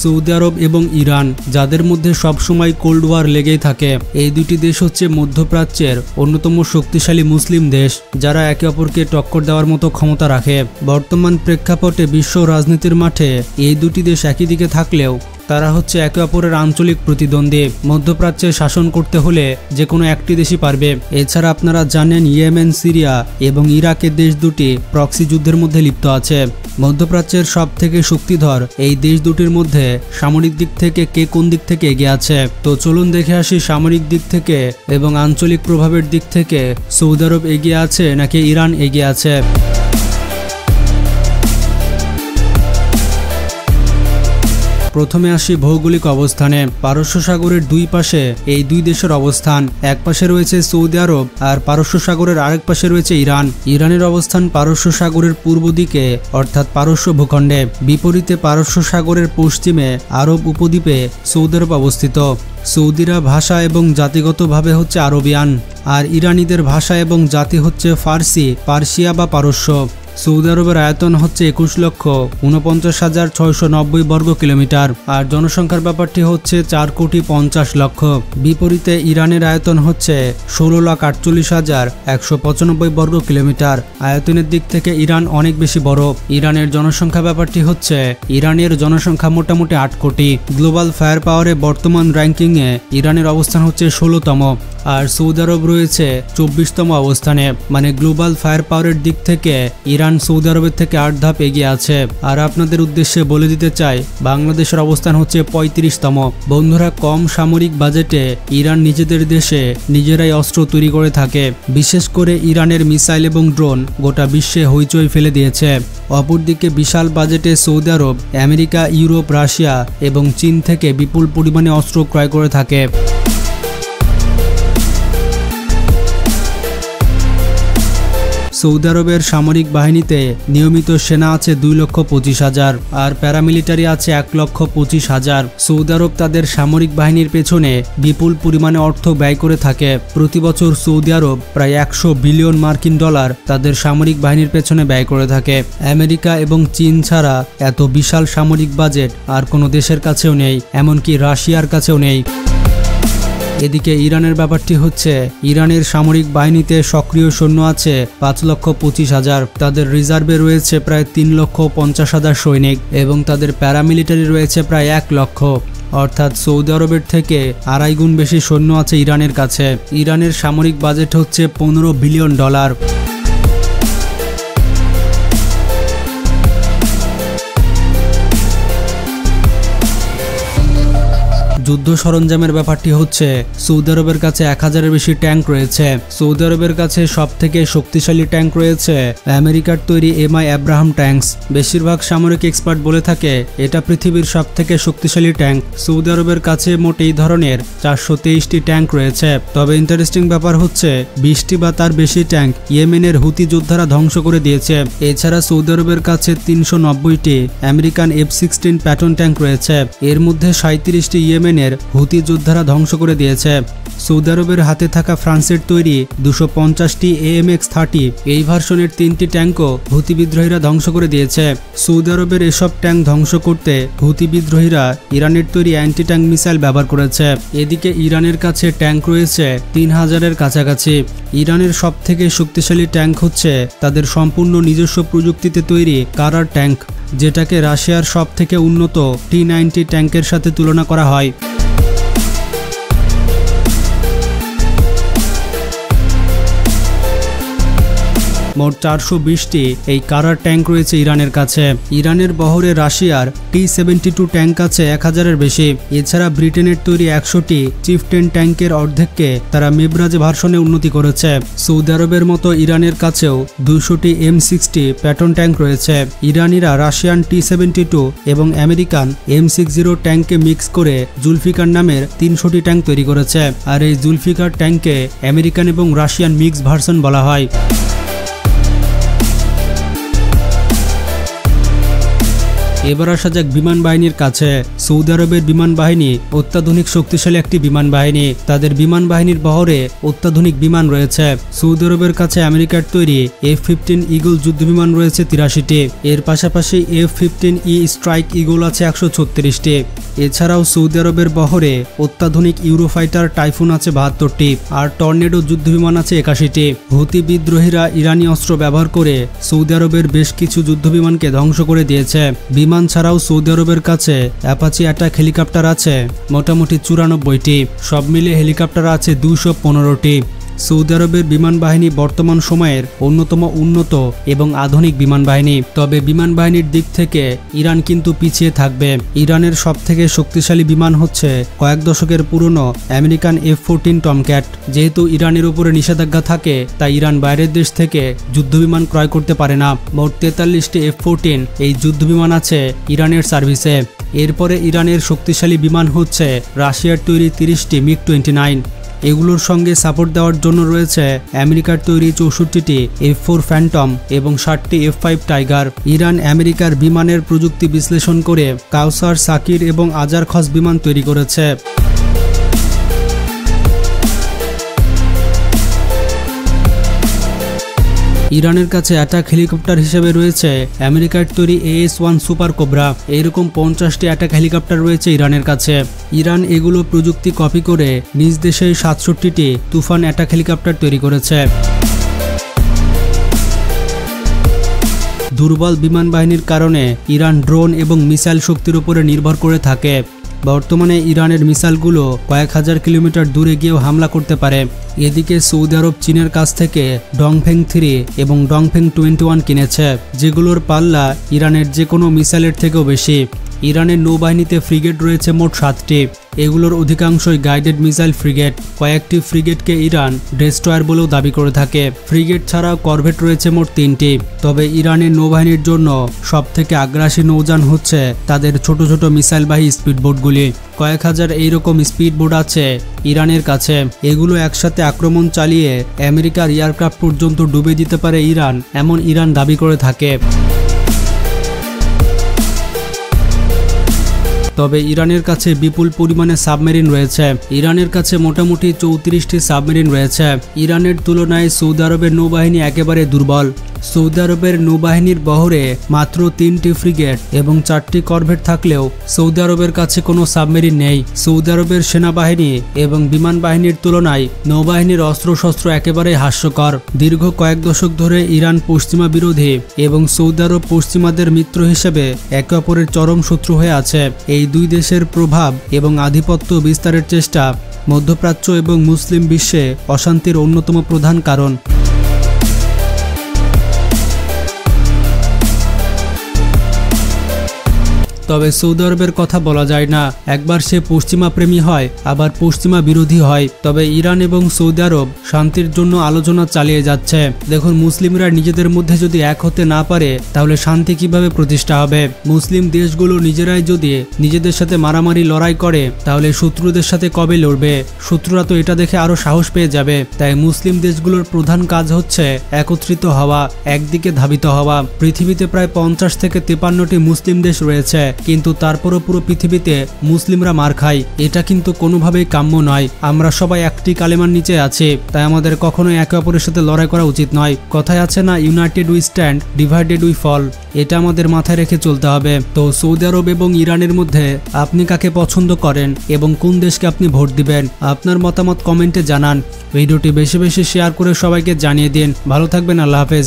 Saudi আরব এবং Iran, যাদের মধ্যে সবসময় কোল্ড ওয়ার লেগেই থাকে। এই দুটি দেশ হচ্ছে মধ্যপ্রাচ্যের অন্যতম শক্তিশালী মুসলিম দেশ, যারা একে অপরকে টক্কর দেওয়ার মতো ক্ষমতা রাখে। বর্তমান প্রেক্ষাপটে বিশ্ব রাজনীতির মাঠে এই দুটি দেশ একই দিকে থাকলেও তারা হচ্ছে একে অপরের আঞ্চলিক প্রতিদ্বন্দ্বী। মধ্যপ্রাচ্যে শাসন করতে হলে যে কোনো একটি দেশই পারবে। এছাড়া আপনারা জানেন ইয়েমেন, সিরিয়া এবং ইরাকের দেশ দুটি প্রক্সি যুদ্ধের মধ্যে লিপ্ত আছে। মধ্যপ্রাচ্যের সব থেকে শক্তিধর এই দেশ দুটির মধ্যে সামরিক দিক থেকে কে কোন দিক থেকে এগিয়ে আছে। তো চলুন দেখে আসি সামরিক দিক থেকে এবং আঞ্চলিক প্রভাবের দিক থেকে সৌদি আরব এগিয়ে আছে নাকি ইরান এগিয়ে আছে। প্রথমে আসি ভৌগোলিক অবস্থানে। পারস্য সাগরের দুই পাশে এই দুই দেশের অবস্থান। এক পাশে রয়েছে সৌদি আরব আর পারস্য সাগরের আরেক পাশে রয়েছে ইরান। ইরানের অবস্থান পারস্য সাগরের পূর্ব দিকে অর্থাৎ পারস্য ভূখণ্ডে। বিপরীতে পারস্য সাগরের পশ্চিমে আরব উপদ্বীপে সৌদি আরব অবস্থিত। সৌদিরা ভাষা এবং জাতিগতভাবে হচ্ছে আরবিয়ান, আর ইরানিদের ভাষা এবং জাতি হচ্ছে ফার্সি, পার্সিয়া বা পারস্য। সৌদি আরবের আয়তন হচ্ছে 21,49,690 বর্গ কিলোমিটার, আর জনসংখ্যার ব্যাপারটি হচ্ছে 4,50,00,000। বিপরীতে ইরানের আয়তন হচ্ছে 16,48,195 বর্গ কিলোমিটার। আয়তনের দিক থেকে ইরান অনেক বেশি বড়। ইরানের জনসংখ্যা ব্যাপারটি হচ্ছে ইরানের জনসংখ্যা মোটামুটি 8 কোটি। গ্লোবাল ফায়ার পাওয়ারে বর্তমান র্যাঙ্কিংয়ে ইরানের অবস্থান হচ্ছে 16তম, আর সৌদি আরব রয়েছে 24তম অবস্থানে। মানে গ্লোবাল ফায়ার পাওয়ারের দিক থেকে ইরান সৌদি আরবের থেকে 8 ধাপ এগিয়ে আছে। আর আপনাদের উদ্দেশ্যে বলে দিতে চাই, বাংলাদেশের অবস্থান হচ্ছে 35তম। বন্ধুরা, কম সামরিক বাজেটে ইরান নিজেদের দেশে নিজেরাই অস্ত্র তৈরি করে থাকে। বিশেষ করে ইরানের মিসাইল এবং ড্রোন গোটা বিশ্বে হইচই ফেলে দিয়েছে। অপরদিকে বিশাল বাজেটে সৌদি আরব আমেরিকা, ইউরোপ, রাশিয়া এবং চীন থেকে বিপুল পরিমাণে অস্ত্র ক্রয় করে থাকে। সৌদি আরবের সামরিক বাহিনীতে নিয়মিত সেনা আছে 2,25,000 আর প্যারামিলিটারি আছে 1,25,000। সৌদি আরব তাদের সামরিক বাহিনীর পেছনে বিপুল পরিমাণে অর্থ ব্যয় করে থাকে। প্রতি বছর সৌদি আরব প্রায় 100 বিলিয়ন মার্কিন ডলার তাদের সামরিক বাহিনীর পেছনে ব্যয় করে থাকে। আমেরিকা এবং চীন ছাড়া এত বিশাল সামরিক বাজেট আর কোনো দেশের কাছেও নেই, এমনকি রাশিয়ার কাছেও নেই। এদিকে ইরানের ব্যাপারটি হচ্ছে, ইরানের সামরিক বাহিনীতে সক্রিয় সৈন্য আছে 5,25,000। তাদের রিজার্ভে রয়েছে প্রায় 3,50,000 সৈনিক এবং তাদের প্যারামিলিটারি রয়েছে প্রায় 1 লক্ষ। অর্থাৎ সৌদি আরবের থেকে 2.5 গুণ বেশি সৈন্য আছে ইরানের কাছে। ইরানের সামরিক বাজেট হচ্ছে 15 বিলিয়ন ডলার। যুদ্ধ সরঞ্জামের ব্যাপারটি হচ্ছে, সৌদি আরবের কাছে 1000-এর বেশি ট্যাঙ্ক রয়েছে। সৌদি আরবের কাছে সবথেকে শক্তিশালী ট্যাঙ্ক রয়েছে আমেরিকার তৈরি MI আব্রাহাম ট্যাঙ্কস। বেশিরভাগ সামরিক এক্সপার্ট বলে থাকে এটা পৃথিবীর সবথেকে শক্তিশালী ট্যাঙ্ক। সৌদি আরবের কাছে মোট এই ধরনের 423টি ট্যাঙ্ক রয়েছে। তবে ইন্টারেস্টিং ব্যাপার হচ্ছে 20টি বা তার বেশি ট্যাঙ্ক ইয়েমেনের হুতি যোদ্ধারা ধ্বংস করে দিয়েছে। এছাড়া সৌদি আরবের কাছে 390টি আমেরিকান F-16 প্যাটন ট্যাঙ্ক রয়েছে। এর মধ্যে 37টি ইয়েমেনের হুতি যোদ্ধারা ধ্বংস করে দিয়েছে। সৌদি আরবের হাতে থাকা ফ্রান্সের তৈরি 250টি AMX-30 এই ভার্সনের 3টি ট্যাঙ্কও হুতি বিদ্রোহীরা ধ্বংস করে দিয়েছে। সৌদি আরবের এসব ট্যাঙ্ক ধ্বংস করতে হুতি বিদ্রোহীরা ইরানের তৈরি অ্যান্টি ট্যাঙ্ক মিসাইল ব্যবহার করেছে। এদিকে ইরানের কাছে ট্যাঙ্ক রয়েছে 3000-এর কাছাকাছি। ইরানের সবথেকে শক্তিশালী ট্যাঙ্ক হচ্ছে তাদের সম্পূর্ণ নিজস্ব প্রযুক্তিতে তৈরি কারার ট্যাঙ্ক, যেটাকে রাশিয়ার সবথেকে উন্নত T-90 ট্যাঙ্কের সাথে তুলনা করা হয়। মোট 420টি এই কারার ট্যাঙ্ক রয়েছে ইরানের কাছে। ইরানের বহরে রাশিয়ার T-72 ট্যাঙ্ক আছে 1000-এর বেশি। এছাড়া ব্রিটেনের তৈরি 100টি চিফটেন ট্যাঙ্কের অর্ধেককে তারা মেবরাজ ভার্সনে উন্নতি করেছে। সৌদি আরবের মতো ইরানের কাছেও 200টি M60 প্যাটন ট্যাঙ্ক রয়েছে। ইরানিরা রাশিয়ান T-72 এবং আমেরিকান M60 ট্যাঙ্কে মিক্স করে জুলফিকার নামের 300টি ট্যাঙ্ক তৈরি করেছে। আর এই জুলফিকার ট্যাঙ্কে আমেরিকান এবং রাশিয়ান মিক্স ভার্সন বলা হয়। এবার আসা যাক বিমান বাহিনীর কাছে। সৌদি আরবের বিমান বাহিনী অত্যাধুনিক শক্তিশালী একটি বিমান বাহিনী। তাদের বিমান বাহিনীর বহরে অত্যাধুনিক বিমান রয়েছে। সৌদি আরবের কাছে আমেরিকার তৈরি F-15 ইগল যুদ্ধ বিমান রয়েছে 83টি। এর পাশাপাশি F-15E স্ট্রাইক ইগল আছে 136টি। এছাড়াও সৌদি আরবের বহরে অত্যাধুনিক ইউরোফাইটার টাইফুন আছে 72টি, আর টর্নেডো যুদ্ধ বিমান আছে 81টি। হুতি বিদ্রোহীরা ইরানি অস্ত্র ব্যবহার করে সৌদি আরবের বেশ কিছু যুদ্ধ বিমানকে ধ্বংস করে দিয়েছে। বিমান ছাড়াও সৌদি আরবের কাছে অ্যাপাচি অ্যাটাক হেলিকপ্টার আছে মোটামুটি 94টি। সব মিলিয়ে হেলিকপ্টার আছে 215টি। সৌদি আরবের বিমান বাহিনী বর্তমান সময়ের অন্যতম উন্নত এবং আধুনিক বিমান বাহিনী। তবে বিমান বাহিনীর দিক থেকে ইরান কিন্তু পিছিয়ে থাকবে। ইরানের সবথেকে শক্তিশালী বিমান হচ্ছে কয়েক দশকের পুরনো আমেরিকান F-14 টমক্যাট। যেহেতু ইরানের উপরে নিষেধাজ্ঞা থাকে, তাই ইরান বাইরের দেশ থেকে যুদ্ধবিমান ক্রয় করতে পারে না। মোট 43টি F-14 এই যুদ্ধবিমান আছে ইরানের সার্ভিসে। এরপরে ইরানের শক্তিশালী বিমান হচ্ছে রাশিয়ার তৈরি 30টি MiG-29। এগুলোর সঙ্গে সাপোর্ট দেওয়ার জন্য রয়েছে আমেরিকার তৈরি 64টি F-4 ফ্যান্টম এবং 60টি F-5 টাইগার। ইরান আমেরিকার বিমানের প্রযুক্তি বিশ্লেষণ করে কাউসার, সাকির এবং আজার খস বিমান তৈরি করেছে। ইরানের কাছে অ্যাটাক হেলিকপ্টার হিসেবে রয়েছে আমেরিকার তৈরি AS-1 সুপার কোবরা। এরকম 50টি অ্যাটাক হেলিকপ্টার রয়েছে ইরানের কাছে। ইরান এগুলো প্রযুক্তি কপি করে নিজ দেশে 67টি তুফান অ্যাটাক হেলিকপ্টার তৈরি করেছে। দুর্বল বিমান বাহিনীর কারণে ইরান ড্রোন এবং মিসাইল শক্তির উপরে নির্ভর করে থাকে। বর্তমানে ইরানের মিসাইলগুলো কয়েক হাজার কিলোমিটার দূরে গিয়েও হামলা করতে পারে। এদিকে সৌদি আরব চীনের কাছ থেকে ডংফেং 3 এবং ডংফেং 21 কিনেছে, যেগুলোর পাল্লা ইরানের যে কোনো মিসাইলের থেকেও বেশি। ইরানের নৌবাহিনীতে ফ্রিগেট রয়েছে মোট 7টি। এগুলোর অধিকাংশই গাইডেড মিসাইল ফ্রিগেট। কয়েকটি ফ্রিগেটকে ইরান ডেস্ট্রয়ার বলেও দাবি করে থাকে। ফ্রিগেট ছাড়াও করভেট রয়েছে মোট 3টি। তবে ইরানের নৌবাহিনীর জন্য সবথেকে আগ্রাসী নৌযান হচ্ছে তাদের ছোট ছোট মিসাইলবাহী স্পিডবোটগুলি। কয়েক হাজার এইরকম স্পিডবোট আছে ইরানের কাছে। এগুলো একসাথে আক্রমণ চালিয়ে আমেরিকার এয়ারক্রাফট পর্যন্ত ডুবে দিতে পারে ইরান, এমন ইরান দাবি করে থাকে। তবে ইরানের কাছে বিপুল পরিমাণে সাবমেরিন রয়েছে। ইরানের কাছে মোটামুটি 34টি সাবমেরিন রয়েছে। ইরানের তুলনায় সৌদি আরবের নৌবাহিনী একেবারে দুর্বল। সৌদি আরবের নৌবাহিনীর বহরে মাত্র 3টি ফ্রিগেট এবং 4টি করভেট থাকলেও সৌদি আরবের কাছে কোনো সাবমেরিন নেই। সৌদি আরবের সেনাবাহিনী এবং বিমান বাহিনীর তুলনায় নৌবাহিনীর অস্ত্রশস্ত্র একেবারে হাস্যকর। দীর্ঘ কয়েক দশক ধরে ইরান পশ্চিমা বিরোধী এবং সৌদি আরব পশ্চিমাদের মিত্র হিসেবে একে অপরের চরম শত্রু হয়ে আছে। এই দুই দেশের প্রভাব এবং আধিপত্য বিস্তারের চেষ্টা মধ্যপ্রাচ্য এবং মুসলিম বিশ্বে অশান্তির অন্যতম প্রধান কারণ। তবে সৌদি আরবের কথা বলা যায় না। একবার সে পশ্চিমা প্রেমী হয়, আবার পশ্চিমা বিরোধী হয়। তবে ইরান এবং সৌদি আরব শান্তির জন্য আলোচনা চালিয়ে যাচ্ছে। দেখুন, মুসলিমরা নিজেদের মধ্যে যদি এক হতে না পারে, তাহলে শান্তি কিভাবে প্রতিষ্ঠা হবে? মুসলিম দেশগুলো নিজেরাই যদি নিজেদের সাথে মারামারি লড়াই করে, তাহলে শত্রুদের সাথে কবে লড়বে? শত্রুরা তো এটা দেখে আরো সাহস পেয়ে যাবে। তাই মুসলিম দেশগুলোর প্রধান কাজ হচ্ছে একত্রিত হওয়া, একদিকে ধাবিত হওয়া। পৃথিবীতে প্রায় 50 থেকে 53টি মুসলিম দেশ রয়েছে, কিন্তু তারপরও পুরো পৃথিবীতে মুসলিমরা মার খায়। এটা কিন্তু কোনোভাবেই কাম্য নয়। আমরা সবাই একটি কালেমার নিচে আছি, তাই আমাদের কখনোই একে অপরের সাথে লড়াই করা উচিত নয়। কথায় আছে না, united we stand, divided we fall. এটা আমাদের মাথায় রেখে চলতে হবে। তো সৌদি আরব এবং ইরানের মধ্যে আপনি কাকে পছন্দ করেন এবং কোন দেশকে আপনি ভোট দিবেন? আপনার মতামত কমেন্টে জানান। ভিডিওটি বেশি বেশি শেয়ার করে সবাইকে জানিয়ে দিন। ভালো থাকবেন। আল্লাহ হাফেজ।